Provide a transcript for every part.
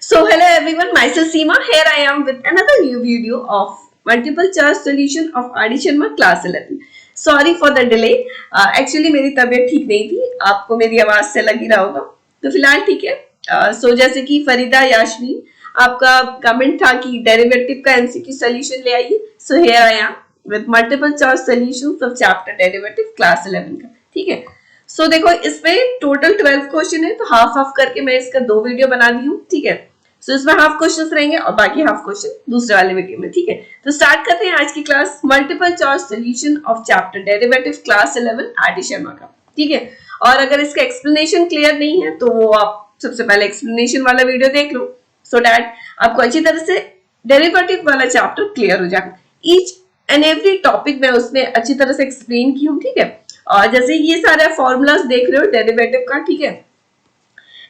So hello everyone, myself Seema. Here I am with another new video of multiple choice solution of addition में class 11. Sorry for the delay. Actually मेरी तबीयत ठीक नहीं थी, आपको मेरी आवाज से लग ही रहा होगा. तो फिलहाल ठीक है. जैसे कि फरीदा याशमी आपका कमेंट था कि डेरिवेटिव का एमसीक्यू सोल्यूशन ले आइए. So here I am with multiple choice solutions of chapter derivative class 11 का. ठीक है. देखो इसमें टोटल 12 क्वेश्चन है, तो हाफ हाफ करके मैं इसका 2 वीडियो बना दी हूँ. ठीक है. इसमें हाफ क्वेश्चंस रहेंगे और बाकी हाफ क्वेश्चन दूसरे वाले वीडियो में. ठीक है. तो स्टार्ट करते हैं आज की class multiple choice solution of chapter derivative class 11 R D Sharma का. ठीक है. और अगर इसका एक्सप्लेनेशन क्लियर नहीं है तो वो आप सबसे पहले एक्सप्लेनेशन वाला वीडियो देख लो, सो दैट आपको अच्छी तरह से डेरिवेटिव वाला चैप्टर क्लियर हो जाएगा. ईच एंड एवरी टॉपिक मैं उसमें अच्छी तरह से एक्सप्लेन की हूँ. ठीक है. और जैसे ये सारे फॉर्मूलाज देख रहे हो डेरिवेटिव का. ठीक है.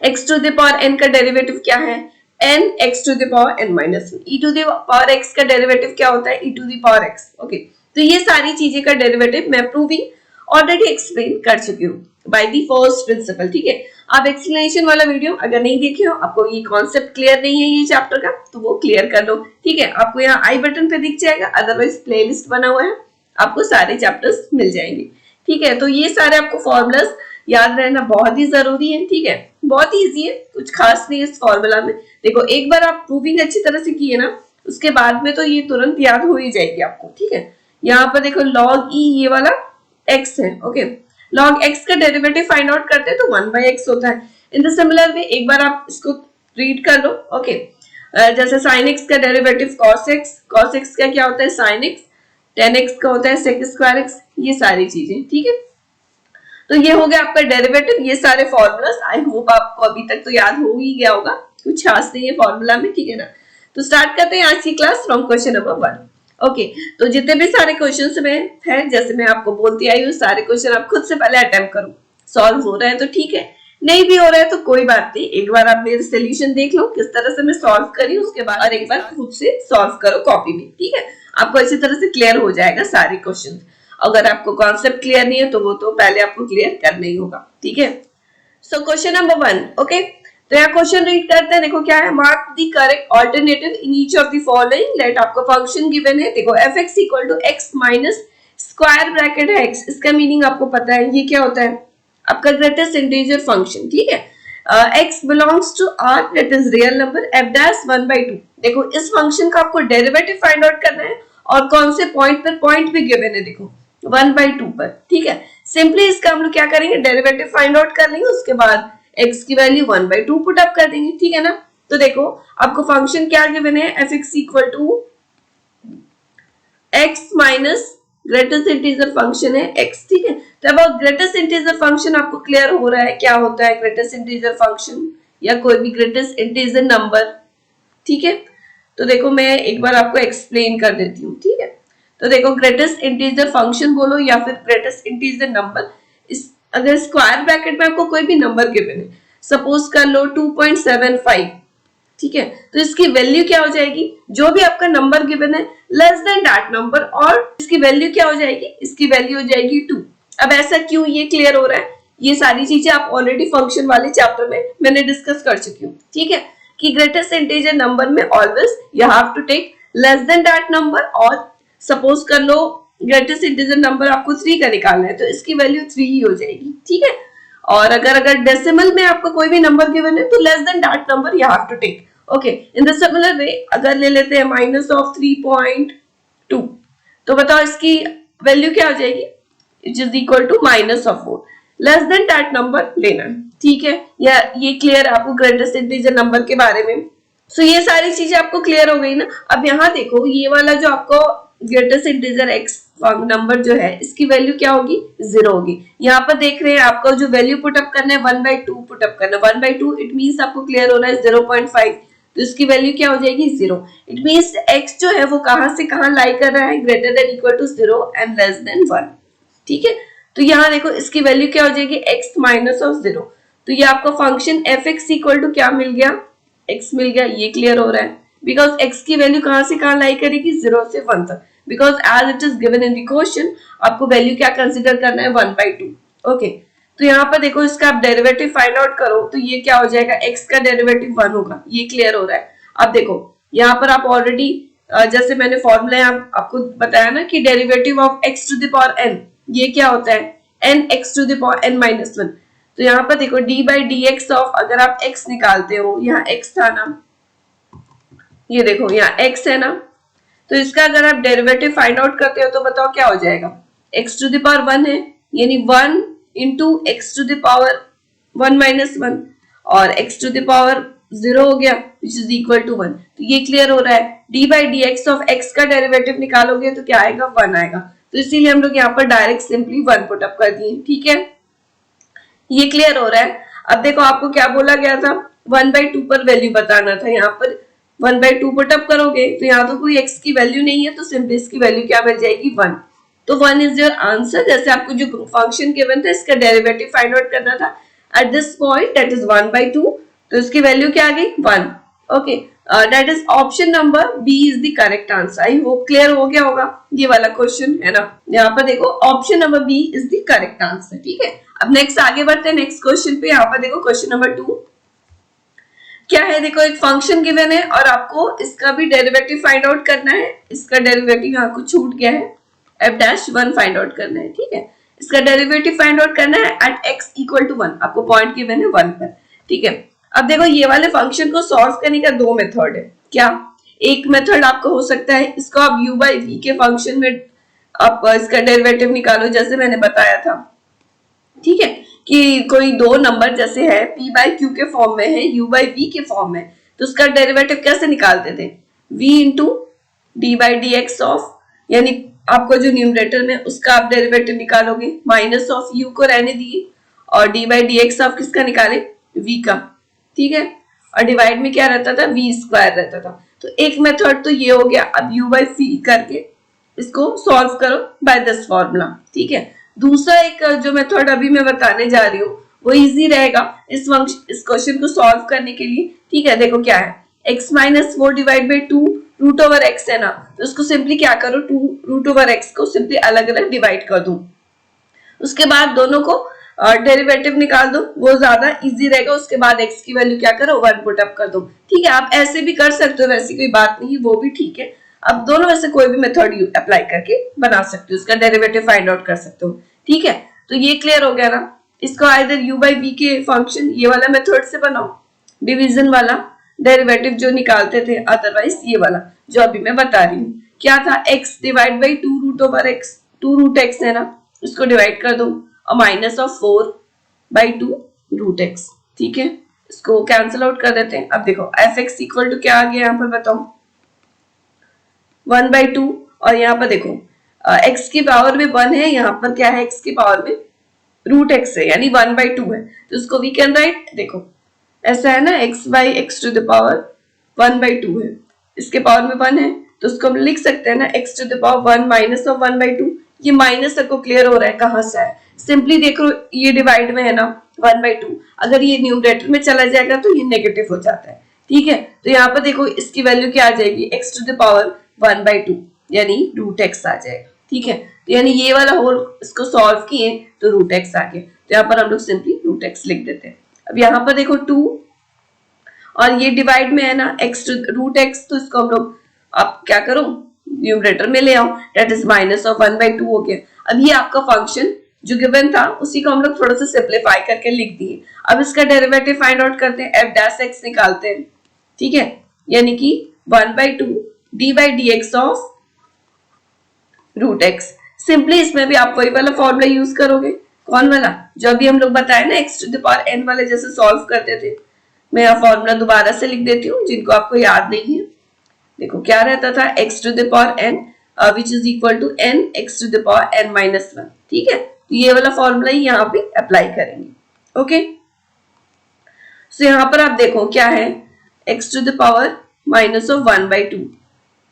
x to the power n का डेरिवेटिव क्या है? n x to the power n minus e to the power x का डेरिवेटिव क्या होता है? e to the power x. Okay. तो ये सारी चीजें का डेरिवेटिव मैं प्रूविंग ऑलरेडी एक्सप्लेन कर चुकी हूँ बाय द फर्स्ट प्रिंसिपल. ठीक है. आप एक्सप्लेनेशन वाला वीडियो अगर नहीं देखे हो, आपको ये कॉन्सेप्ट क्लियर नहीं है ये चैप्टर का, तो वो क्लियर कर लो. ठीक है. आपको यहाँ आई बटन पे दिख जाएगा, अदरवाइज प्लेलिस्ट बना हुआ है, आपको सारे चैप्टर्स मिल जाएंगे. ठीक है. तो ये सारे आपको फॉर्मूलाज याद रहना बहुत ही जरूरी है. ठीक है. बहुत ही इजी है, कुछ खास नहीं है इस फॉर्मूला में. देखो एक बार आप प्रूविंग अच्छी तरह से की है ना, उसके बाद में तो ये तुरंत याद हो ही जाएगी आपको. ठीक है. यहाँ पर देखो log e ये वाला x है. ओके. log x का डेरिवेटिव फाइंड आउट करते हैं तो 1/x होता है. इन द सिमिलर वे एक बार आप इसको रीड कर लो. ओके. जैसे sin x का डेरिवेटिव cos x का क्या होता है? sin x. tan x का होता है sec स्क्वायर x. ये सारी चीजें. ठीक है. तो ये हो गया आपका डेरिवेटिव. ये सारे फॉर्मूलाज आई होप आपको अभी तक तो याद हो ही गया होगा, कुछ खास नहीं है फॉर्मूला में. ठीक है ना. तो स्टार्ट करते हैं आज की class from question number 1. Okay. तो जितने भी सारे क्वेश्चन में है, जैसे मैं आपको बोलती आई हूँ, सारे क्वेश्चन आप खुद से पहले अटेम्प्ट करो. सॉल्व हो रहा है तो ठीक है, नहीं भी हो रहा है तो कोई बात नहीं. एक बार आप मेरे सोल्यूशन देख लो किस तरह से मैं सॉल्व करी, उसके बाद और एक बार खुद से सॉल्व करो कॉपी में. ठीक है. आपको अच्छी तरह से क्लियर हो जाएगा सारे क्वेश्चन. अगर आपको कॉन्सेप्ट क्लियर नहीं है तो वो तो पहले आपको क्लियर करना ही होगा. ठीक है. So question number 1. ओके. तो यहाँ क्वेश्चन रीड करते हैं. देखो क्या है? Mark the correct alternative in each of the following. Let आपका फंक्शन गिवन है. देखो fx equal to x minus square bracket है x. इसका मीनिंग आपको पता है, ये क्या होता है? आपका ग्रेटेस्ट इंटीजर फंक्शन. ठीक है. x belongs to r, that is real number, f dash 1/2. देखो इस फंक्शन का आपको डेरिवेटिव फाइंड आउट करना है और कौन से पॉइंट पर? पॉइंट भी गिवन है देखो 1/2 पर. ठीक है. सिंपली इसका हम लोग क्या करेंगे? डेरिवेटिव फाइंड आउट कर लेंगे, उसके बाद x की वैल्यू 1/2 पुट अप कर देंगे. ठीक है ना. तो देखो आपको फंक्शन क्या गिवन है? fx equal to x minus greatest integer function है x. ठीक है. तो अब ग्रेटेस्ट इंटीजर फंक्शन आपको क्लियर हो रहा है क्या होता है ग्रेटेस्ट इंटीजर फंक्शन या कोई भी ग्रेटेस्ट इंटीजर नंबर. ठीक है. तो देखो मैं एक बार आपको एक्सप्लेन कर देती हूँ. ठीक है. तो देखो ग्रेटेस्ट इंटीजर फंक्शन बोलो या फिर ग्रेटेस्ट इंटीजर नंबर, इस अगर स्क्वायर ब्रैकेट में आपको कोई भी नंबर गिवन है, सपोज कर लो 2.75. ठीक है. तो इसकी वैल्यू क्या हो जाएगी? जो भी आपका नंबर गिवन है लेस देन दैट नंबर, और इसकी वैल्यू क्या हो जाएगी? इसकी वैल्यू हो जाएगी 2. अब ऐसा क्यों, ये क्लियर हो रहा है? ये सारी चीजें आप ऑलरेडी फंक्शन वाले चैप्टर में मैंने डिस्कस कर चुकी हूँ. ठीक है. कि ग्रेटेस्ट इंटीजर नंबर में always you have to take less than that number, और सपोज कर लो ग्रेटेस्ट इंटीजर नंबर आपको 3 का निकालना है तो इसकी वैल्यू 3 ही हो जाएगी. ठीक है. और अगर डेसिमल में आपको कोई भी नंबर गिवन है तो less than that number you have to take. Okay. In the similar way अगर ले लेते हैं माइनस ऑफ 3.2, तो बताओ इसकी वैल्यू क्या हो जाएगी? It is equal to minus of 4. Less than that number लेना. ठीक है. या ये क्लियर आपको ग्रेटेस्ट इंटीजर नंबर के बारे में. सो ये सारी चीजें आपको क्लियर हो गई ना. अब यहाँ देखो ये वाला जो आपको ग्रेटेस्ट इंटीजर x नंबर जो है, इसकी वैल्यू क्या होगी? 0 होगी. यहाँ पर देख रहे हैं आपको जो वैल्यू पुट अप करना है 1/2 पुट अप करना है. 1/2 इट मींस आपको क्लियर हो रहा है 0.5, तो इसकी वैल्यू क्या हो जाएगी? 0. इट मींस x जो है वो कहां से कहां लाई कर रहा है? Greater than equal to 0 and less than 1. ठीक है. तो यहाँ देखो इसकी वैल्यू क्या हो जाएगी? x minus of 0. तो ये आपका फंक्शन fx इक्वल टू क्या मिल गया? x मिल गया. ये क्लियर हो रहा है बिकॉज x की वैल्यू कहां से कहां लाई करेगी? 0 से 1 तक. Because as it is given in the question आपको वैल्यू क्या कंसिडर करना है? 1/2. ओके. तो यहाँ पर देखो इसका आप डेरिवेटिव फाइंड आउट करो तो ये क्या हो जाएगा, x का डेरिवेटिव 1 होगा, ये क्लियर हो रहा है। अब देखो यहाँ पर आप ऑलरेडी जैसे मैंने फॉर्मूला आपको बताया ना कि derivative of x to the power n, ये क्या होता है n x to the power n minus 1। तो यहाँ पर देखो d by d x of, अगर आप x निकालते हो, यहाँ x था ना, ये देखो यहाँ x है ना, तो इसका अगर आप डेरिवेटिव फाइंड आउट करते हो तो बताओ क्या हो जाएगा, x टू द पावर 1 है, यानी 1 into x to the power 1 minus 1, और x टू द पावर 0 हो गया विच इज इक्वल टू 1। तो ये क्लियर हो रहा है, d by d x of x का डेरिवेटिव निकालोगे तो क्या आएगा, 1 आएगा। तो इसीलिए हम लोग यहाँ पर डायरेक्ट सिंपली 1 पुट अप कर दिए, ठीक है, ये क्लियर हो रहा है। अब देखो आपको क्या बोला गया था, 1/2 पर वैल्यू बताना था, यहाँ पर 1/2 पुट अप करोगे तो यहाँ तो कोई x की वैल्यू नहीं है, तो सिंपली इसकी वैल्यू क्या बन जाएगी, 1। तो 1 इज योर आंसर। जैसे आपको जो फंक्शन गिवन था इसका डेरिवेटिव फाइंड आउट करना था at this point, that is 1/2, तो इसकी वैल्यू क्या आ गई, 1। Okay, that is option number b is the correct answer. I hope clear हो गया होगा ये वाला क्वेश्चन, है ना। यहाँ पर देखो option number b is the correct answer, ठीक है। अब नेक्स्ट आगे बढ़ते हैं नेक्स्ट क्वेश्चन पे। यहाँ पर देखो क्वेश्चन नंबर 2 क्या है, देखो एक फंक्शन गिवन है और आपको इसका भी डेरिवेटिव फाइंड आउट करना है। इसका डेरिवेटिव यहाँ को छूट गया है, f'1 फाइंड आउट करना है, ठीक है। इसका डेरिवेटिव फाइंड आउट करना है एट x इक्वल टू 1, आपको पॉइंट गिवन है 1 पर, ठीक है। अब देखो ये वाले फंक्शन को सॉल्व करने का 2 मेथड है। क्या, एक मेथड आपको हो सकता है इसको आप u बाई v के फंक्शन में आप इसका डेरिवेटिव निकालो, जैसे मैंने बताया था, ठीक है, कि कोई दो नंबर जैसे है p बाई q के फॉर्म में है, u बाई v के फॉर्म में, तो उसका डेरिवेटिव कैसे निकालते थे, v into d by d x of, यानी आपको जो न्यूमरेटर में उसका आप डेरिवेटिव निकालोगे, माइनस ऑफ u को रहने दिए और D by d x of किसका निकाले, v का, ठीक है। और डिवाइड में क्या रहता था, v स्क्वायर रहता था। तो एक मेथड तो ये हो गया। अब u बाई v करके इसको सॉल्व करो बाय दिस फॉर्मूला, ठीक है। दूसरा एक जो मेथड अभी मैं बताने जा रही हूँ वो इजी रहेगा इस क्वेश्चन को सॉल्व करने के लिए, ठीक है। देखो क्या है, x minus 4 divide by 2 root over x है ना, तो उसको सिंपली क्या करो, 2 रूट ओवर एक्स को सिंपली अलग अलग डिवाइड कर दो, उसके बाद दोनों को डेरिवेटिव निकाल दो, वो ज्यादा इजी रहेगा। उसके बाद x की वैल्यू क्या करो, 1 पुट अप कर दो, ठीक है। आप ऐसे भी कर सकते हो, वैसी कोई बात नहीं है, वो भी ठीक है। अब दोनों में से कोई भी मेथड अप्लाई करके बना सकते हो, उसका डेरिवेटिव फाइंड आउट कर सकते हो, ठीक है। तो ये क्लियर हो गया ना। इसको आइदर u बाई v के फंक्शन ये वाला मेथड से बनाओ, डिवीजन वाला डेरिवेटिव जो निकालते थे, अदरवाइज ये वाला जो अभी मैं बता रही हूँ, क्या था, x divide by 2 root over x, 2 root x है ना, उसको डिवाइड कर दो और minus of 4 by 2 root x, ठीक है। इसको कैंसिल आउट कर देते हैं। अब देखो एफ एक्स इक्वल टू क्या आ गया, यहाँ पर बताओ 1/2, और यहाँ पर देखो x की पावर में 1 है, यहाँ पर क्या है, x की पावर में रूट x है, यानी 1/2 है। तो इसको वी कैन राइट, देखो ऐसा है ना, x by x to the power 1/2 है, इसके पावर में 1 है, तो उसको हम लिख सकते हैं ना x to the power 1 minus of 1/2। ये माइनस सबको क्लियर हो रहा है कहाँ से है, सिंपली देखो ये डिवाइड में है ना 1/2, अगर ये न्यूमरेटर में चला जाएगा तो ये नेगेटिव हो जाता है, ठीक है। तो यहाँ पर देखो इसकी वैल्यू क्या आ जाएगी, x टू द पावर 1/2 यानी रूट एक्स आ जाएगा, ठीक है। तो यानी ये वाला होल इसको सॉल्व किए तो रूट एक्स आ गया, तो यहाँ पर हम लोग सिंपली रूट एक्स लिख देते हैं। अब यहाँ पर देखो 2 और ये डिवाइड में है ना x टू रूट एक्स, तो इसको हम लोग आप क्या करो, न्यूमरेटर में ले आओ, दैट इज माइनस ऑफ 1/2 हो गया। अब ये आपका फंक्शन जो गिवन था उसी को हम लोग थोड़ा सा सिंप्लीफाई करके लिख दिए। अब इसका डेरिवेटिव फाइंड आउट करते हैं, एफ डैश एक्स निकालते हैं, ठीक है, यानी कि 1/2 d by d x of root x. Simply इसमें भी आप वही वाला फॉर्मूला यूज करोगे, कौन वाला, जो अभी हम लोग बताए ना x to the power n वाले जैसे सॉल्व करते थे। मैं यहाँ फॉर्मूला दोबारा से लिख देती हूँ जिनको आपको याद नहीं है। देखो क्या रहता था, x to the power n which is equal to n x to the power n minus 1, ठीक है। तो ये वाला फॉर्मूला ही यहाँ पे अप्लाई करेंगे, ओके। सो यहाँ पर आप देखो क्या है, x to the power minus of 1/2,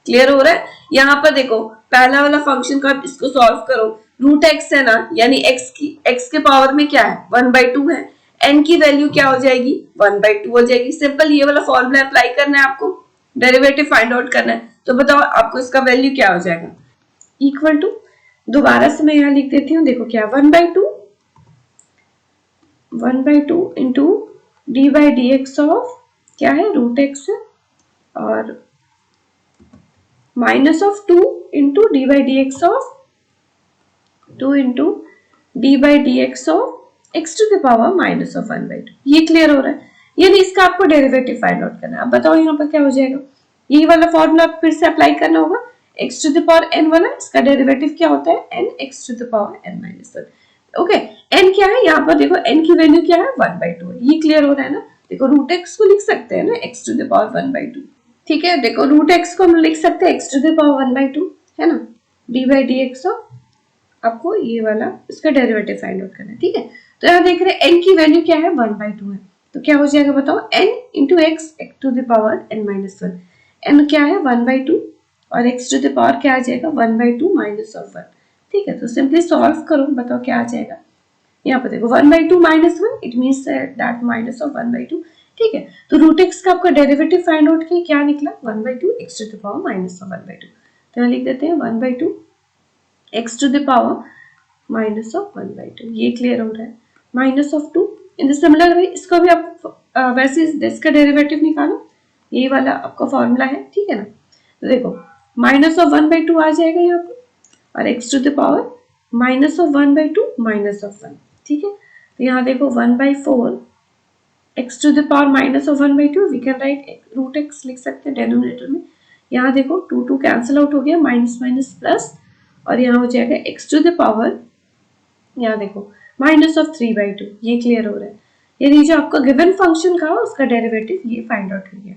clear हो रहा है। यहाँ पर देखो पहला वाला फंक्शन को आप इसको सॉल्व करो, रूट एक्स है ना, यानी x के पावर में क्या है 1/2 है, n की वैल्यू क्या हो जाएगी 1/2 हो जाएगी। सिंपल ये वाला फॉर्मूला अप्लाई करना है आपको, डेरिवेटिव फाइंड आउट करना है। तो बताओ आपको इसका वैल्यू क्या हो जाएगा, इक्वल टू, दोबारा से मैं यहाँ लिख देती हूँ, देखो क्या 1/2 1/2 into d by d x of क्या है रूट एक्स और minus of 2 into d by d x of 2 into d by d x of x to the power minus of 1/2। ये क्लियर हो रहा है? यानी इसका आपको डेरिवेटिव फाइंड आउट करना है। अब बताओ यहाँ पर क्या हो जाएगा? यही वाला फॉर्मूला फिर से अप्लाई करना होगा। x to the power n वाला, इसका डेरिवेटिव क्या होता है? n x to the power n minus 1। Okay, n क्या है यहाँ पर? देखो n की वैल्यू क्या है? 1/2 है। ये क्लियर हो रहा है ना? देखो रूट एक्स को लिख सकते हैं ना x टू द पावर 1/2। ठीक है, देखो रूट एक्स को हम लिख सकते हैं x टू द पावर 1/2, है ना? D by d x of आपको ये वाला इसका डेरिवेटिव फाइंड आउट करना है। ठीक है, तो यहाँ देख रहे हैं n की वैल्यू क्या है? 1/2 है। तो क्या हो जाएगा बताओ? n into x to the power n minus 1। n क्या है? 1/2 और x टू द पावर क्या आ जाएगा? 1/2 माइनस ऑफ 1। ठीक है, तो सिंपली सॉल्व करो, बताओ क्या आ जाएगा? यहाँ पर देखो 1/2 minus 1, it means that minus of 1/2। ठीक है, तो रूट एक्स का आपका डेरिवेटिव फाइंड आउट किया, क्या निकला? 1/2 x to the power minus of 1/2। तो यहाँ लिख देते हैं 1/2 x to the power minus of 1/2। ये क्लियर हो रहा है? Minus of 2 in the similar way इसको भी आप वैसे इसका डेरिवेटिव निकालो। ये वाला आपका फॉर्मूला है। ठीक है ना? तो देखो माइनस ऑफ 1/2 आ जाएगा यहाँ पर और x to the power minus of 1/2 minus of 1। ठीक है, तो यहाँ देखो 1/4 x to the power minus of 1/2, we can write root x लिख सकते हैं डेनोमिनेटर में। यहाँ देखो 2 कैंसिल आउट हो गया, माइनस माइनस प्लस और यहाँ हो जाएगा x टू द पावर, यहाँ देखो माइनस ऑफ 3/2। ये क्लियर हो रहा है? यानी जो आपका गिवन फंक्शन का उसका डेरिवेटिव ये फाइंड आउट हो गया।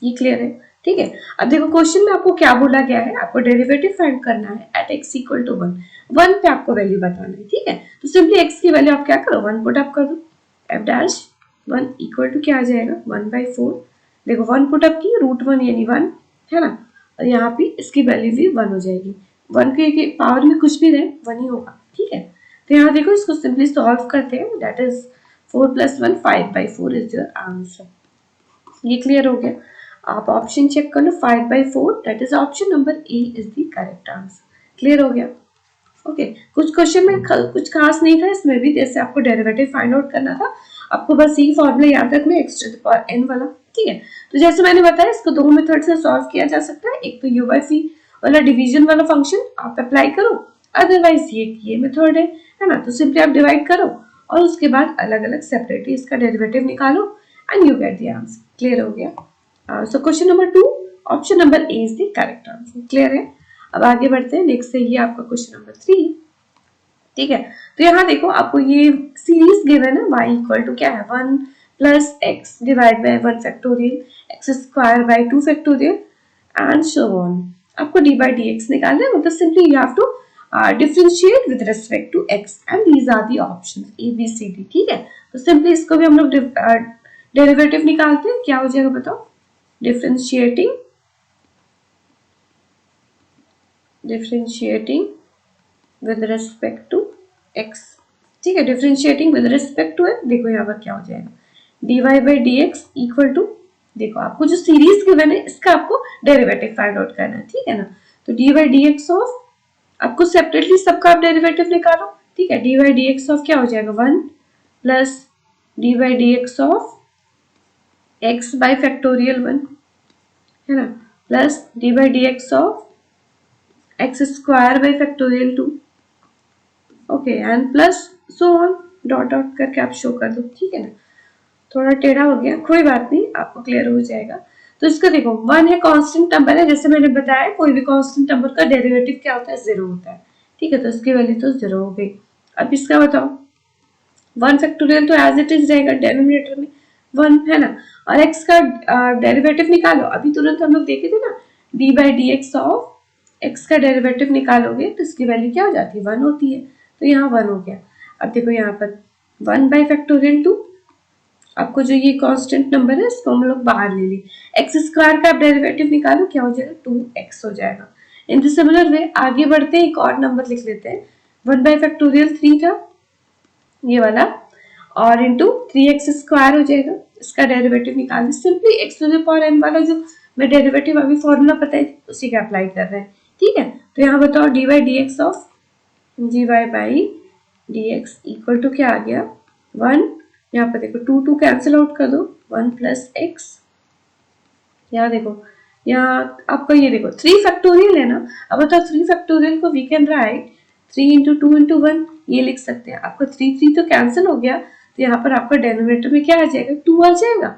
ये क्लियर है? ठीक है, अब देखो क्वेश्चन में आपको क्या बोला गया है? आपको डेरिवेटिव फाइंड करना है एट x इक्वल टू 1। 1 पे आपको वैल्यू बताना है। ठीक है, तो सिंपली x की वैल्यू आप क्या करो? 1 पुट अप कर दो। f डैश 1 इक्वल टू क्या आ जाएगा? 1/4। देखो 1 पुट अप की, रूट 1 यानी 1 है ना, और यहाँ पे इसकी वैल्यू भी 1 हो जाएगी। 1 के पावर में कुछ भी रहे 1 ही होगा। ठीक है, तो यहाँ देखो इसको सिंपली सॉल्व करते हैं। That is 4 + 1 5/4 is your answer. ये क्लियर हो गया? आप ऑप्शन चेक कर लो, 5/4, that is option number A is the correct answer. Clear हो गया? ओके, कुछ क्वेश्चन में कुछ खास नहीं था इसमें भी, जैसे आपको डेरिवेटिव फाइंड आउट करना था, आपको बस यही फॉर्मूला याद रखना है x to the power n वाला। ठीक है, तो जैसे मैंने बताया इसको दो मेथड से सॉल्व किया जा सकता है। एक तो u/c वाला डिवीजन वाला फंक्शन आप अप्लाई करो, अदरवाइज ये मेथड है ना, तो सिंपली आप डिवाइड करो और उसके बाद अलग अलग सेपरेटली इसका डेरिवेटिव निकालो and you get the answer. Clear हो गया? सो question number 2 option number A is the correct answer. Clear है? अब आगे बढ़ते हैं, नेक्स्ट है ये आपका क्वेश्चन नंबर 3। ठीक है, तो यहाँ देखो आपको ये सीरीज गिवन है y इक्वल टू क्या है? 1 plus x divide by 1 factorial x square by 2 factorial and so on. आपको d बाई डी एक्स निकालना है, मतलब simply you have to differentiate with respect to x and these are the options a b c d। ठीक है, तो simply इसको भी हम लोग डेरिवेटिव निकालते हैं। क्या हो जाएगा बताओ? Differentiating with respect to x। ठीक है, differentiating with respect to x। देखो यहाँ पर क्या हो जाएगा? dy by d x equal to, देखो आपको जो सीरीज गिवन है इसका आपको डेरिवेटिव फाइंड आउट करना है। ठीक है ना, तो dy by d x of, आपको सेपरेटली सबका आप डेरिवेटिव निकालो। ठीक है, dy by d x of क्या हो जाएगा? 1 plus dy by d x of x by factorial 1 है ना, plus dy by d x of x square by factorial 2। Okay, and plus so on, dot dot करके आप show कर दो। ठीक है ना, थोड़ा टेढ़ा हो गया, कोई बात नहीं, आपको क्लियर हो जाएगा। तो इसका देखो 1 है कांस्टेंट नंबर है, जैसे मैंने बताया कोई भी कांस्टेंट नंबर का डेरिवेटिव क्या होता है? 0 होता है। ठीक है, तो इसकी वैल्यू तो 0 हो गई। अब इसका बताओ 1 फैक्टोरियल तो एज इट इज रहेगा, डेनोमिनेटर में 1 है ना, और x का डेरिवेटिव निकालो। अभी तुरंत हम लोग देखे थे ना, d by d x of x का डेरिवेटिव निकालोगे तो इसकी वैल्यू क्या हो जाती है? 1 होती है, तो यहाँ 1 हो गया। अब देखो यहाँ पर 1 बाई फैक्टोरियल 2, आपको जो ये कांस्टेंट नंबर है इसको हम लोग बाहर ले ली। एक्स स्क्वायर का आप डेरिवेटिव निकालो, क्या हो जाएगा? 2x हो जाएगा। इन द सिमिलर वे आगे बढ़ते हैं, एक और नंबर लिख लेते हैं। 1 बाई फैक्टोरियल 3 था ये वाला, और इंटू 3x स्क्वायर हो जाएगा। इसका डेरिवेटिव निकालना, simply x to the power n वाला जो मैं डेरिवेटिव अभी फॉर्मूला पता है उसी का अप्लाई कर रहे हैं। ठीक है, तो यहाँ बताओ dy by d x of dy by d x equal to क्या आ गया? 1 यहाँ पर देखो 2 2 कैंसिल आउट कर दो, 1 प्लस एक्स। यहाँ देखो, यहाँ आपका ये देखो 3 फैक्टोरियल है ना। अब बताओ 3 फैक्टोरियल को we can write 3 into 2 into 1, ये लिख सकते हैं। आपका 3 3 तो कैंसिल हो गया, तो यहाँ पर आपका डेनोमिनेटर में क्या आ जाएगा, 2 आ जाएगा।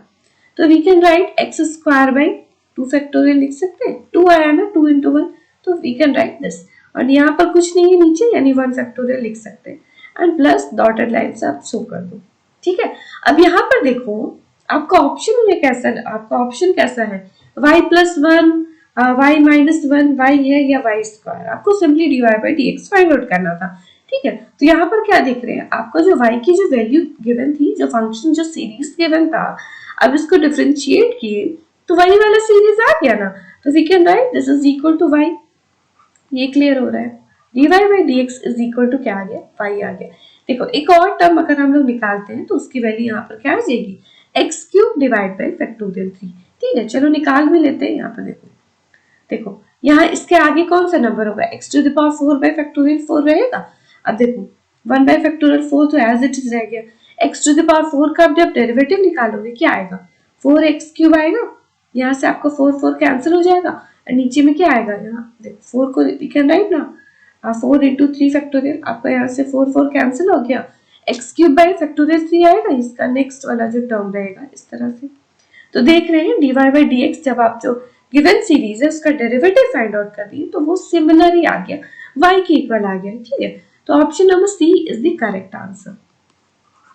तो we can write x square by 2 factorial लिख सकते हैं। 2 आया ना, 2 इंटू 1, तो वी कैन राइट दिस। और यहाँ पर कुछ नहीं है नीचे, यानी 1 फैक्टोरियल लिख सकते हैं। एंड प्लस डॉटेड लाइन से आप शो कर दो, ठीक है। अब यहाँ पर देखो आपका ऑप्शन में कैसा, आपका ऑप्शन कैसा है, y plus 1, y minus 1, y है या y स्क्वायर। आपको simply dy by dx find out करना था, ठीक है। तो यहाँ पर क्या देख रहे हैं, आपका जो y की जो वैल्यू गिवन थी, जो फंक्शन जो सीरीज गिवन था, अब इसको डिफरेंशिएट किए तो y वाला सीरीज आ गया ना। तो we can write this is equal to y। ये क्लियर हो रहा है, dy by dx is equal to क्या आ गया, y आ गया। देखो एक और टर्म अगर हम लोग निकालते हैं तो उसकी वैल्यू यहाँ पर क्या आ जाएगी, x cube divide by factorial 3, ठीक है। चलो निकाल भी लेते हैं। यहाँ पर देखो, देखो यहाँ इसके आगे कौन सा नंबर होगा, x to the power 4 by factorial 4 रहेगा। अब देखो 1 बाई फैक्टोरियल 4 तो एज इट इज रह गया। एक्स टू द पावर 4 का जब डेरिवेटिव निकालोगे क्या आएगा, 4x क्यूब आएगा। यहाँ से आपका 4 4 कैंसिल हो जाएगा और नीचे में क्या आएगा, यहाँ देखो 4 को वी कैन राइट ना, 4 इंटू 3 फैक्टोरियल, आपका यहाँ से 4 4 कैंसिल हो गया, एक्स क्यूब बाई फैक्टोरियल 3 आएगा। इसका नेक्स्ट वाला जो टर्म रहेगा इस तरह से। तो देख रहे हैं dy बाई dx, जब आप जो गिवन सीरीज है उसका डेरिवेटिव फाइंड आउट कर दिए तो वो सिमिलर ही आ गया, y के इक्वल आ गया, ठीक है। तो option number c is the correct answer.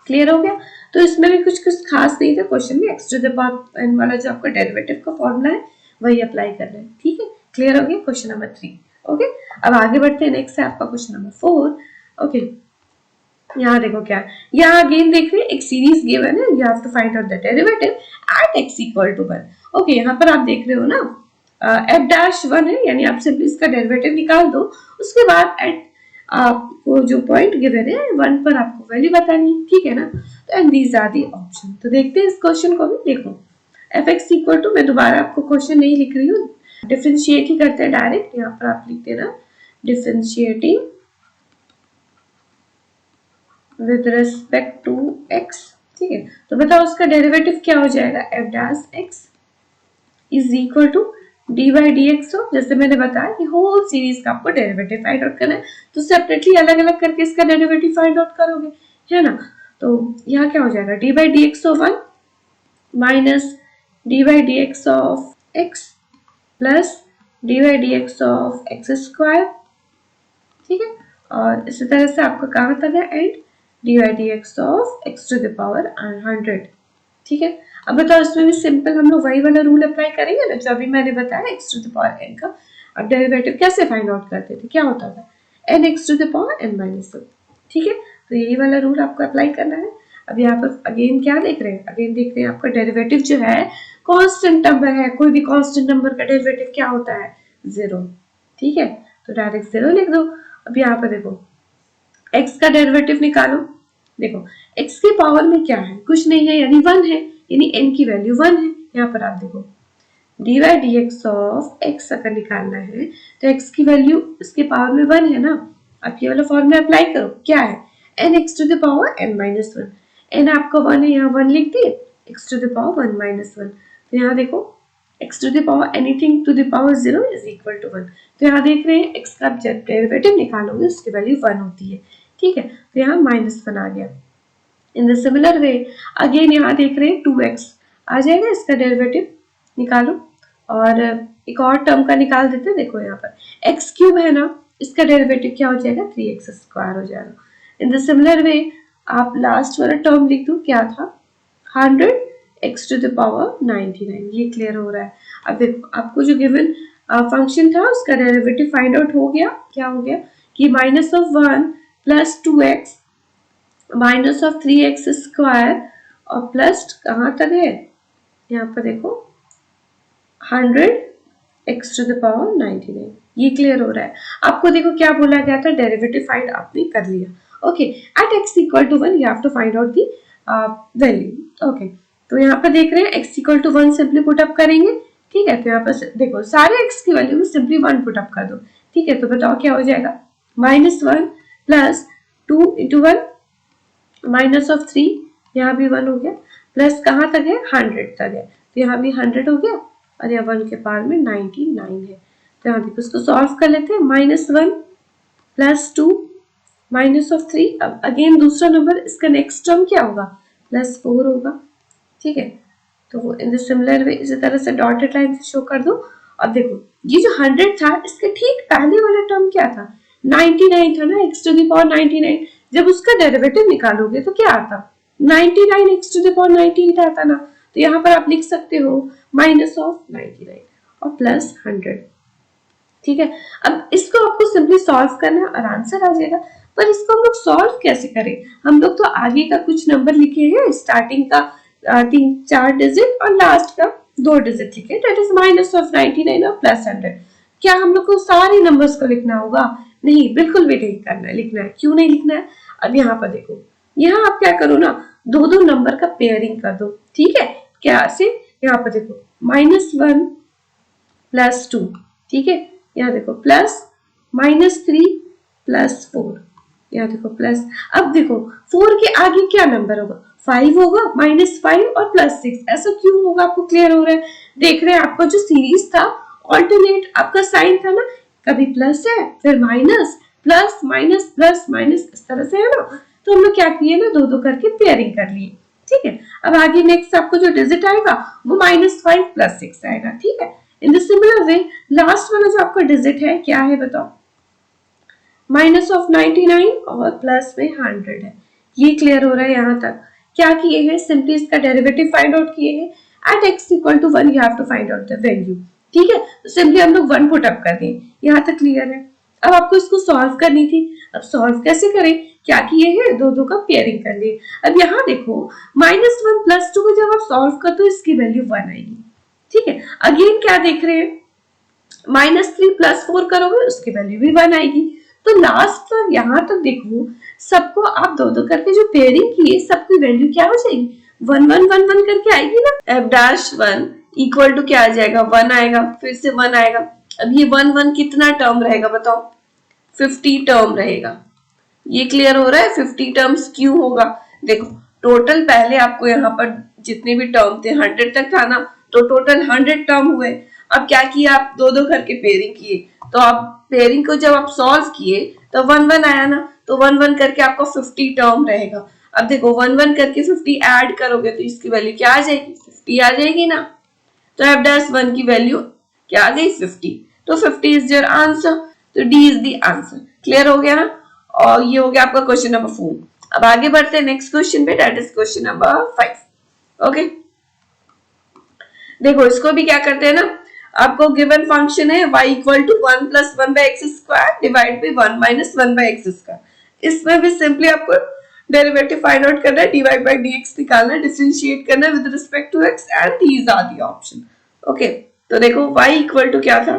Clear हो गया। तो इसमें भी कुछ खास नहीं था क्वेश्चन में, x to the power n वाला जो आपका डेरिवेटिव का फॉर्मूला है वही अप्लाई कर रहे हैं, ठीक है। क्लियर हो गया क्वेश्चन नंबर 3। ओके, अब आगे बढ़ते हैं। नेक्स्ट है आपका क्वेश्चन नंबर 4। ओके, यहाँ देखो क्या, यहाँ अगेन देख रहे हैं एक सीरीज गिवन है, you have to find out the derivative at x equal to 1। Okay, यहाँ पर आप देख रहे हो ना f डैश 1 है, यानी आप सिंपली इसका डेरिवेटिव निकाल दो, उसके बाद एट आपको जो पॉइंट गिवन है 1 पर आपको वैल्यू बतानी है, ठीक है ना। तो and these are the option. तो देखते हैं इस क्वेश्चन को भी। देखो fx इक्वल टू, मैं दोबारा आपको क्वेश्चन नहीं लिख रही हूँ, डिफरेंशिएट ही करते हैं डायरेक्ट। यहाँ पर आप लिख देना differentiating with respect to x, ठीक है। तो बताओ उसका डेरिवेटिव क्या हो जाएगा, f dash x is equal to d by d x. हो, जैसे मैंने बताया कि होल सीरीज का आपको डेरिवेटिव फाइंड आउट करना है, तो सेपरेटली अलग अलग करके इसका डेरिवेटिव फाइंड आउट करोगे, है ना। तो यहाँ क्या हो जाएगा, D by d x of 1 minus D by d x of x plus D by d x of x square, ठीक है। और इसी तरह से आपका कहाँ तक है and d by d x of x to the power 100, ठीक है। अब बताओ इसमें भी सिंपल हम लोग वही वाला रूल अप्लाई करेंगे ना जो अभी मैंने बताया, x to the power n का। अब डेरिवेटिव कैसे फाइंड आउट करते थे, क्या होता था, n x to the power n minus 1, ठीक है। तो यही वाला रूल आपको अप्लाई करना है। अब यहाँ पर अगेन क्या देख रहे हैं, अगेन देख रहे हैं आपका डेरिवेटिव जो है कांस्टेंट नंबर है, कोई भी कांस्टेंट नंबर का डेरिवेटिव क्या होता है, 0, ठीक है। तो डायरेक्ट 0 लिख दो। अब यहाँ पर देखो x का डेरिवेटिव निकालो। देखो x के पावर में क्या है, कुछ नहीं है, यानी 1 है, यानी n की वैल्यू 1 है। यहाँ पर आप देखो D by d x of x अगर निकालना है तो x की वैल्यू इसके पावर में 1 है ना। आप ये वाला फॉर्मूला अप्लाई करो, क्या है, n x to the power n minus 1, n आपका 1 है, यहाँ 1 लिख दिए, x to the power 1 minus 1। तो यहाँ देखो x to the power anything to the power 0 is equal to 1। तो यहाँ देख रहे हैं x का जब डेरिवेटिव निकालोगे उसकी वैल्यू 1 होती है, ठीक है। तो यहाँ -1 आ गया। इन द सिमिलर वे अगेन यहाँ देख रहे हैं 2x आ जाएगा, इसका डेरिवेटिव निकालो। और एक और टर्म का निकाल देते हैं। देखो यहाँ पर x क्यूब है ना, इसका डेरिवेटिव क्या हो जाएगा, 3x स्क्वायर हो जाएगा। इन द सिमिलर वे आप लास्ट वाला टर्म लिख दो, क्या था, 100 x टू द पावर 99। ये क्लियर हो रहा है। अब देखो आपको जो गिवन फंक्शन था उसका डेरिवेटिव फाइंड आउट हो गया, क्या हो गया कि -1 plus 2x minus of 3x square और प्लस कहाँ तक है, यहाँ पर देखो 100 x टू द पावर 99। ये क्लियर हो रहा है। आपको देखो क्या बोला गया था, डेरिवेटिव फाइंड आपने कर लिया। Okay, at x equal to 1 you have to find out the value. Okay, तो यहाँ पर देख रहे हैं x equal to 1 simply put up करेंगे, ठीक है। तो यहाँ पर देखो सारे x की वैल्यू में सिंपली 1 पुट अप कर दो, ठीक है। तो बताओ क्या हो जाएगा, -1 प्लस 2 इंटू 1 माइनस ऑफ 3 यहाँ भी 1 हो गया, प्लस कहाँ तक है 100 तक है, तो यहाँ भी 100 हो गया और यहाँ 1 के पावर में 99 है। तो यहाँ देखो इसको सॉल्व कर लेते हैं, -1 प्लस 2 -3। अब अगेन दूसरा नंबर, इसका नेक्स्ट टर्म क्या होगा, +4 होगा, ठीक है। तो इन द सिमिलर वे इसी तरह से डॉटेड लाइन से शो कर दो। अब देखो ये जो 100 था इसके ठीक पहले वाला टर्म क्या था, 99 था ना, x टू द पावर 99। जब उसका डेरिवेटिव निकालोगे तो क्या आता, 99 x टू द पावर 98 आता ना। तो यहाँ पर आप लिख सकते हो -99 और +100, ठीक है। अब इसको आपको सिंपली सॉल्व करना और आंसर आ जाएगा। पर इसको हम लोग सॉल्व कैसे करें, हम लोग तो आगे का कुछ नंबर लिखे हैं, स्टार्टिंग का 3-4 डिजिट और लास्ट का 2 डिजिट लिखे, दैट इज -99 और +100। क्या हम लोग को सारे नंबर्स को लिखना होगा, नहीं, बिल्कुल भी नहीं करना है, लिखना है। क्यों नहीं लिखना है, अब यहाँ पर देखो, यहाँ आप क्या करो ना, 2-2 नंबर का पेयरिंग कर दो, ठीक है। क्या से, यहाँ पर देखो -1 +2, ठीक है। यहाँ देखो प्लस -3 +4, यहाँ देखो प्लस। अब देखो 4 के आगे क्या नंबर होगा, 5 होगा, -5 और +6। ऐसा क्यों होगा, आपको क्लियर हो रहा है, देख रहे हैं आपका जो सीरीज था ऑल्टरनेट आपका साइन था ना, कभी प्लस है फिर minus, plus minus plus minus, इस तरह से है ना। तो हम लोग क्या किए ना, 2-2 करके पेयरिंग कर लिए, ठीक है। अब आगे नेक्स्ट आपको जो डिजिट आएगा वो -5 +6 आएगा, ठीक है। इन द सिमिलर वे लास्ट वाला जो आपका डिजिट है क्या है बताओ, -99 और प्लस में 100 है। ये क्लियर हो रहा है यहाँ तक। क्या किए हैं, सिंपली इसका डेरिवेटिव फाइंड आउट किए हैं। At x = 1 you have to find out the value, ठीक है। तो सिंपली हम लोग 1 पुट अप कर दें, यहाँ तक क्लियर है। अब आपको इसको सॉल्व करनी थी, अब सॉल्व कैसे करें, क्या किए हैं, 2-2 का पेयरिंग कर लिए। अब यहाँ देखो -1 +2 को जब आप सॉल्व करते हो इसकी वैल्यू 1 आएगी, ठीक है। अगेन क्या देख रहे हैं, -3 +4 करोगे उसकी वैल्यू भी 1 आएगी। तो लास्ट तक यहाँ तक देखो, सबको आप 2-2 करके जो पेयरिंग किए सबकी वैल्यू क्या हो जाएगी, 1-1-1-1 करके आएगी ना। f'1 इक्वल टू क्या आ जाएगा, 1 आएगा, फिर से 1 आएगा। अब ये 1-1 कितना टर्म रहेगा बताओ, 50 टर्म रहेगा। ये क्लियर हो रहा है, 50 टर्म्स क्यों होगा, देखो टोटल पहले आपको यहाँ पर जितने भी टर्म थे 100 तक था ना, तो टोटल 100 टर्म हुए। अब क्या किया, आप 2-2 करके पेयरिंग किए, तो आप पेयरिंग को जब आप सॉल्व किए तो 1-1 आया ना, तो 1-1 करके आपको 50 टर्म रहेगा। अब देखो 1-1 करके 50 ऐड करोगे तो इसकी वैल्यू क्या आ जाएगी, 50 आ जाएगी ना। तो f'1 की वैल्यू क्या आ गई, 50। तो 50 इज योर आंसर, तो D is the answer. Clear हो गया ना, और ये हो गया आपका क्वेश्चन नंबर 4। अब आगे बढ़ते हैं नेक्स्ट क्वेश्चन पे, that is question number 5। Okay, देखो इसको भी क्या करते हैं ना, आपको गिवन फंक्शन है y equal to 1 + 1/x² divide by 1 - 1/x²। इसमें भी सिंपली आपको डेरिवेटिव फाइंड आउट करना है, dy by dx निकालना है, डिफरेंशिएट करना है with respect to x, and these are the option. Okay, तो देखो y इक्वल टू क्या था,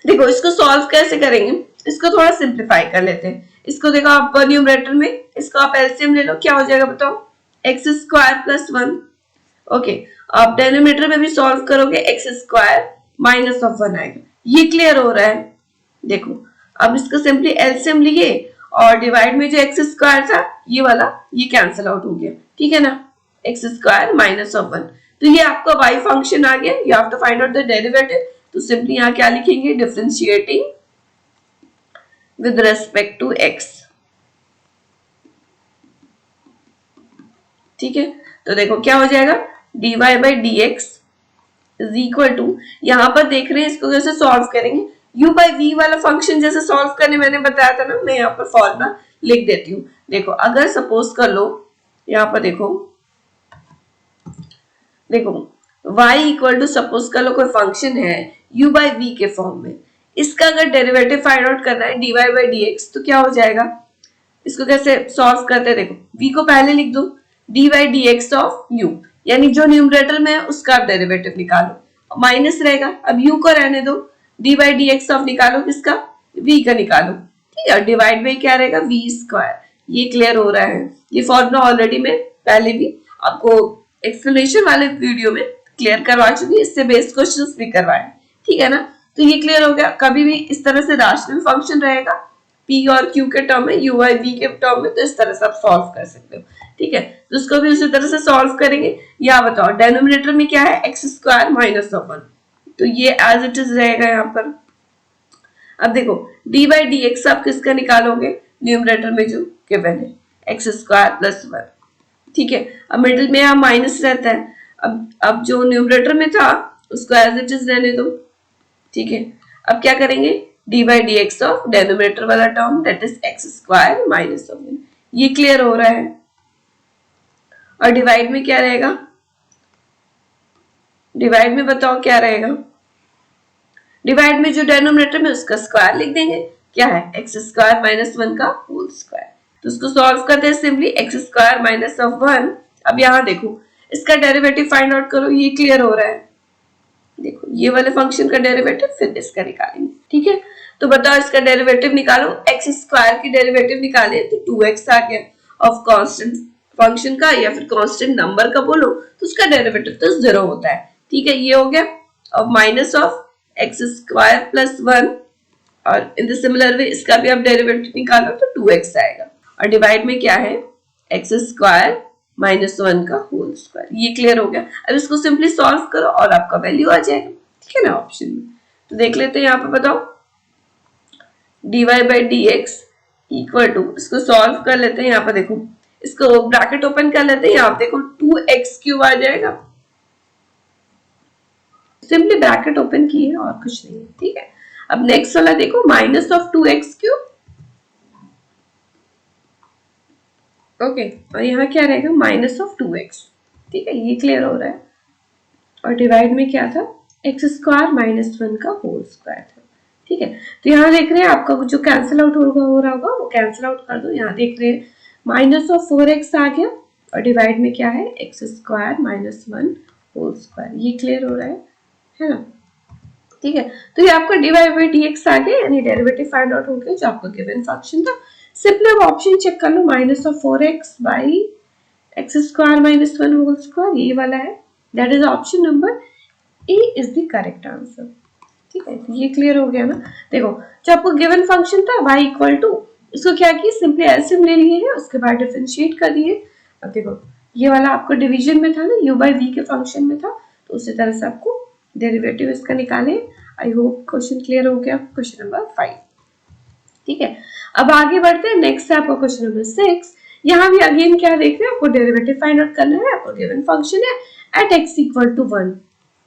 देखो इसको सॉल्व कैसे करेंगे, इसको थोड़ा सिंप्लीफाई कर लेते हैं। इसको देखो आप न्यूमरेटर में, इसको आप एलसीएम ले लो, क्या हो जाएगा बताओ, x² + 1। ओके, आप डिनोमिनेटर में भी सॉल्व करोगे, x² -1 आएगा। ये क्लियर हो रहा है, देखो अब इसको सिंपली एलसीएम लिए और डिवाइड में जो x² था ये वाला, ये कैंसिल आउट हो गया, ठीक है ना, x² -1। तो ये आपका y फंक्शन आ गया, you have to find out the derivative. तो सिंपली यहाँ क्या लिखेंगे, differentiating with respect to x, ठीक है। तो देखो क्या हो जाएगा, dy by dx is equal to, यहाँ पर देख रहे हैं इसको कैसे सॉल्व करेंगे, u by v वाला फंक्शन जैसे सॉल्व करने मैंने बताया था ना, मैं यहाँ पर फॉर्मूला लिख देती हूँ। देखो अगर सपोज कर लो, यहाँ पर देखो y इक्वल टू सपोज कर लो कोई फंक्शन है u by v के फॉर्म में, इसका अगर डेरिवेटिव फाइंड आउट करना है dy by dx, तो क्या हो जाएगा, इसको कैसे सॉल्व करते हैं, देखो v को पहले लिख दो, dy dx ऑफ u, यानी जो न्यूमरेटर में है उसका आप डेरिवेटिव निकालो, माइनस रहेगा। अब u को रहने दो, dy dx ऑफ निकालो किसका, v का निकालो, ठीक है। डिवाइड बाई क्या रहेगा, v²। ये क्लियर हो रहा है, ये फॉर्मूला ऑलरेडी मैं पहले भी आपको एक्सप्लेनेशन वाले वीडियो में क्लियर करवा चुकी, इससे बेस्ड क्वेश्चंस भी करवाए, ठीक है ना। तो ये क्लियर हो गया, कभी भी इस तरह से रैशनल फंक्शन रहेगा p और q के टर्म में, u by v के टर्म में, तो इस तरह से आप सॉल्व कर सकते हो। ठीक है, तो उसको भी उसी तरह से सॉल्व करेंगे। या बताओ डेनोमिनेटर में क्या है, एक्स स्क्वायर माइनस ऑफ 1, तो ये एज इट इज रहेगा यहाँ पर। अब देखो डी बाई डी एक्स आप किसका निकालोगे, न्यूमरेटर में जो गिवन है एक्स स्क्वायर प्लस 1, ठीक है। अब मिडिल में यहाँ माइनस रहता है, अब जो न्यूमरेटर में था उसको एज इट इज रहने दो, ठीक है। अब क्या करेंगे, d by d x of denominator वाला term that is x square minus of 1, ये क्लियर हो रहा है। और डिवाइड में क्या रहेगा, डिवाइड में बताओ क्या रहेगा, डिवाइड में जो डेनोमिनेटर में उसका स्क्वायर लिख देंगे, क्या है एक्स स्क्वायर माइनस 1 का होल स्क्वायर। तो उसको सॉल्व करते हैं simply, x square minus of 1। अब यहाँ देखो इसका डेरिवेटिव फाइंड आउट करो, ये क्लियर हो रहा है। देखो ये वाले फंक्शन का डेरिवेटिव फिर इसका निकालेंगे, ठीक है। तो बताओ इसका डेरिवेटिव निकालो, एक्स स्क्वायर की डेरिवेटिव निकाले तो 2x आ गया, ऑफ कांस्टेंट फंक्शन का या फिर कांस्टेंट नंबर का बोलो तो उसका डेरिवेटिव तो 0 होता है, ठीक है, ये हो गया। अब minus of x square plus 1, और इन द सिमिलर वे इसका भी आप डेरिवेटिव निकालो तो 2x आएगा। और डिवाइड में क्या है, एक्स स्क्वायर माइनस 1 का होल स्क्वायर, ये क्लियर हो गया। अब इसको सिंपली सॉल्व करो और आपका वैल्यू आ जाएगा, ठीक है ना, ऑप्शन में। तो देख लेते हैं यहाँ पे, बताओ dy by d x equal to, इसको सॉल्व कर लेते हैं। यहाँ पर देखो इसको ब्रैकेट ओपन कर लेते हैं, यहाँ पे देखो 2x³ आ जाएगा, सिंपली ब्रैकेट ओपन की है और कुछ नहीं है, ठीक है। अब नेक्स्ट वाला देखो माइनस ऑफ 2x³, ओके, और यहाँ क्या रहेगा माइनस ऑफ 2x, ठीक है, ये क्लियर हो रहा है। और डिवाइड में क्या था, एक्स स्क्वायर माइनस 1 का होल स्क्वायर था, ठीक है। तो यहाँ देख रहे हैं आपका जो कैंसिल आउट हो रहा होगा वो कैंसिल आउट कर दो। यहाँ देख रहे हैं माइनस ऑफ 4x आ गया, और डिवाइड में क्या है x square minus 1 whole square, ये क्लियर हो रहा है ना, ठीक है। तो ये आपका dy बाई डी एक्स आ गया, यानी डेरिवेटिव फाइंड आउट हो गया जो आपका गिवन फंक्शन था। सिंपली अब ऑप्शन चेक कर लो, minus of 4x by x square minus 1 whole square, ये वाला है, that is option number A is the correct answer, ठीक है। तो ये क्लियर हो गया ना। देखो जो आपको गिवन फंक्शन था y इक्वल टू, इसको क्या किया, सिंपली एलसीएम ले लिए हैं, उसके बाद डिफरेंशिएट कर दिए। अब देखो ये वाला आपको डिवीजन में था ना, u बाई v के फंक्शन में था, तो उसी तरह से आपको डेरिवेटिव इसका निकाले। आई होप क्वेश्चन क्लियर हो गया, क्वेश्चन नंबर 5, ठीक है। अब आगे बढ़ते हैं, नेक्स्ट है आपका क्वेश्चन नंबर 6। यहाँ भी अगेन क्या देख रहे हैं, आपको डेरिवेटिव फाइंड आउट करना है, आपको गिवन फंक्शन है एट x इक्वल टू 1।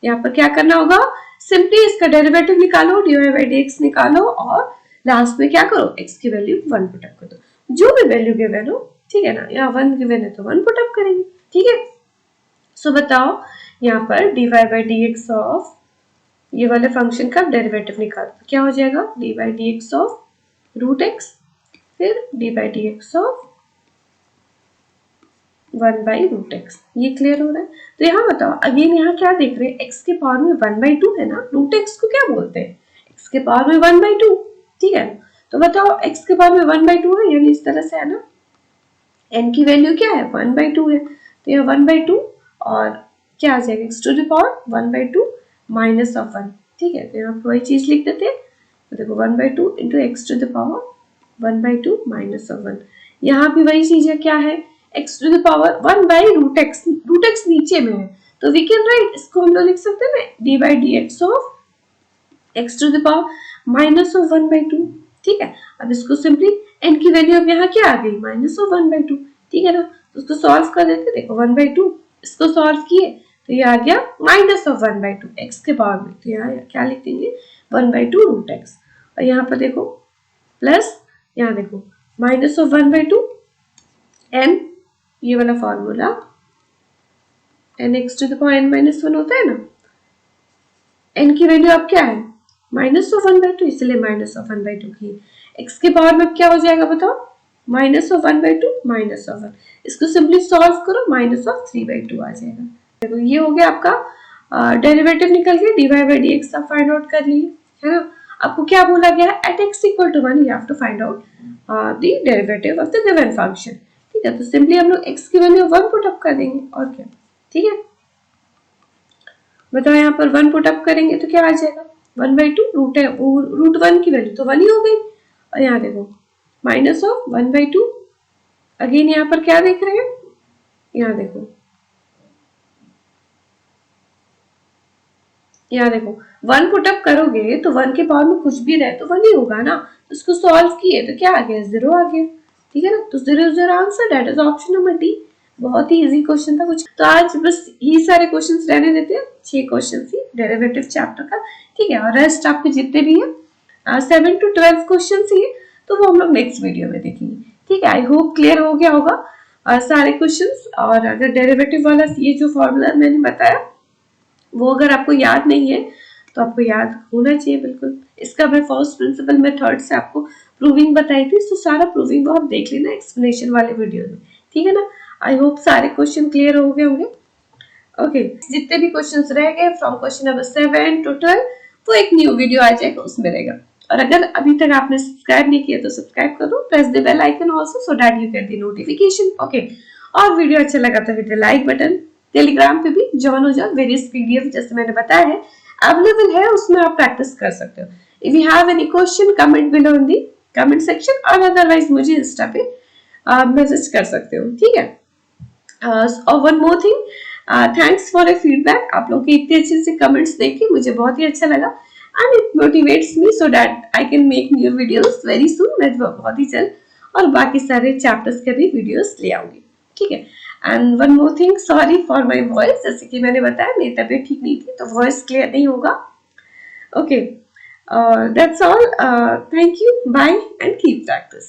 यहाँ पर क्या करना होगा, सिंपली इसका डेरिवेटिव निकालो, dy बाई dx निकालो, और लास्ट में क्या करो, x की वैल्यू 1 पुट अप कर दो, जो भी वैल्यू गिवन हो, ठीक है ना। यहाँ 1 गिवन है तो 1 पुट अप करेंगे, ठीक है। सो बताओ यहाँ पर dy बाई dx ऑफ ये वाले फंक्शन का डेरिवेटिव निकालो, तो क्या हो जाएगा, dy by dx of root x, फिर dy by dx of 1 by root x, ये क्लियर हो रहा है। तो यहाँ बताओ अगेन यहाँ क्या देख रहे हैं, x के पावर में 1 बाई 2 है ना, रूट x को क्या बोलते हैं, x के पावर में 1 बाई 2, ठीक है। तो बताओ x के पावर में 1 बाई 2 है, यानी इस तरह से है ना, n की वैल्यू क्या है 1 बाई 2 है, तो यह 1 बाई 2 और क्या आ जाएगा x to the power 1 by 2 minus of 1, ठीक है। तो यहाँ पर वही चीज लिख देते हैं, तो देखो 1 by 2 into x to the power 1 by 2 minus of 1, यहाँ भी वही चीज है, क्या है x to the power 1 by root x नीचे में है, तो वी कैन राइट, इसको हम लोग लिख सकते हैं d by d x of x to the power minus of 1 by 2, ठीक है। अब इसको सिंपली n की वैल्यू अब यहाँ क्या आ गई, माइनस ऑफ 1 बाई 2, ठीक है ना। तो उसको सॉल्व कर देते, देखो 1 बाई 2 इसको सॉल्व किए तो ये आ गया माइनस ऑफ 1 बाई 2 एक्स के पावर में, तो यहाँ क्या लिख देंगे 1 बाई 2 रूट एक्स, और यहाँ पर देखो प्लस, यहाँ देखो माइनस ऑफ 1 बाई 2 n, ये वाला formula n x to the power n minus 1 होता है ना, n की वैल्यू अब क्या है माइनस ऑफ 1 बाई 2, इसलिए माइनस ऑफ 1 बाई 2 की, x के पावर में क्या हो जाएगा बताओ, minus of 1 by 2 minus of 1, इसको सिंपली सॉल्व करो, माइनस ऑफ 3 बाई 2 आ जाएगा। देखो ये हो गया आपका डेरिवेटिव निकल गया, dy बाई dx आप फाइंड आउट कर लिए, है ना। आपको क्या बोला गया, at x equal to 1 you have to find out the derivative of the given function, ठीक है। तो सिंपली हम लोग x की वैल्यू 1 पुट अप कर देंगे, और क्या, ठीक है। बताओ यहाँ पर 1 पुट अप करेंगे तो क्या आ जाएगा 1 बाई 2 रूट 1 की वैल्यू तो 1 ही हो गई, और यहाँ देखो माइनस ऑफ 1 बाई 2, अगेन यहाँ पर क्या देख रहे हैं यहाँ देखो, यहाँ देखो, वन पुटअप करोगे तो वन के पावर में कुछ भी रहे तो वन ही होगा ना। उसको सॉल्व किए तो क्या आ गया, जीरो आ गया। ठीक है ना, तो zero is your answer, that is option number D. बहुत ही इजी क्वेश्चन था कुछ, तो आज बस ये सारे क्वेश्चंस रहने देते हैं, 6 क्वेश्चन थी डेरिवेटिव चैप्टर का। ठीक है, और रेस्ट आपके जितने भी है 7 to 12 क्वेश्चन ही है, तो वो हम लोग नेक्स्ट वीडियो में देखेंगे। ठीक है, आई होप क्लियर हो गया होगा सारे क्वेश्चंस। और अगर डेरिवेटिव वाला ये जो फॉर्मूला मैंने बताया वो अगर आपको याद नहीं है तो आपको याद होना चाहिए बिल्कुल। इसका मैं फर्स्ट प्रिंसिपल मेथड से आपको प्रूविंग बताई थी, तो सारा प्रूविंग वो आप देख लेना एक्सप्लेनेशन वाले वीडियो में। ठीक है ना, आई होप सारे क्वेश्चन क्लियर हो गए होंगे। ओके, जितने भी क्वेश्चंस रह गए फ्रॉम क्वेश्चन नंबर 7 to 12 वो एक न्यू वीडियो आ जाएगा, उसमें रहेगा। और अगर अभी तक आपने सब्सक्राइब नहीं किया तो सब्सक्राइब करो, press the bell icon also so that you get the notification. Okay, और वीडियो अच्छा लगा तो hit the like button. Telegram पे भी ज्वाइन हो जाओ, वेरियस पीडीएफ जैसे मैंने बताया है अवेलेबल है, उसमें आप प्रैक्टिस कर सकते हो। If you have any question comment below in the comment section, और अदरवाइज मुझे इंस्टा पे मैसेज कर सकते हो। ठीक है, और one more thing, thanks for a feedback. आप लोग के इतने अच्छे से कमेंट्स देख के मुझे बहुत ही अच्छा लगा, and it motivates me so that I can make new videos very soon. मैं बहुत ही जल्द और बाकी सारे चैप्टर्स के भी वीडियोस ले आऊंगी। ठीक है, and one more thing, sorry for my voice, जैसे कि मैंने बताया मेरी तबीयत ठीक नहीं थी तो वॉइस क्लियर नहीं होगा। Okay, that's all, thank you, bye and keep practice.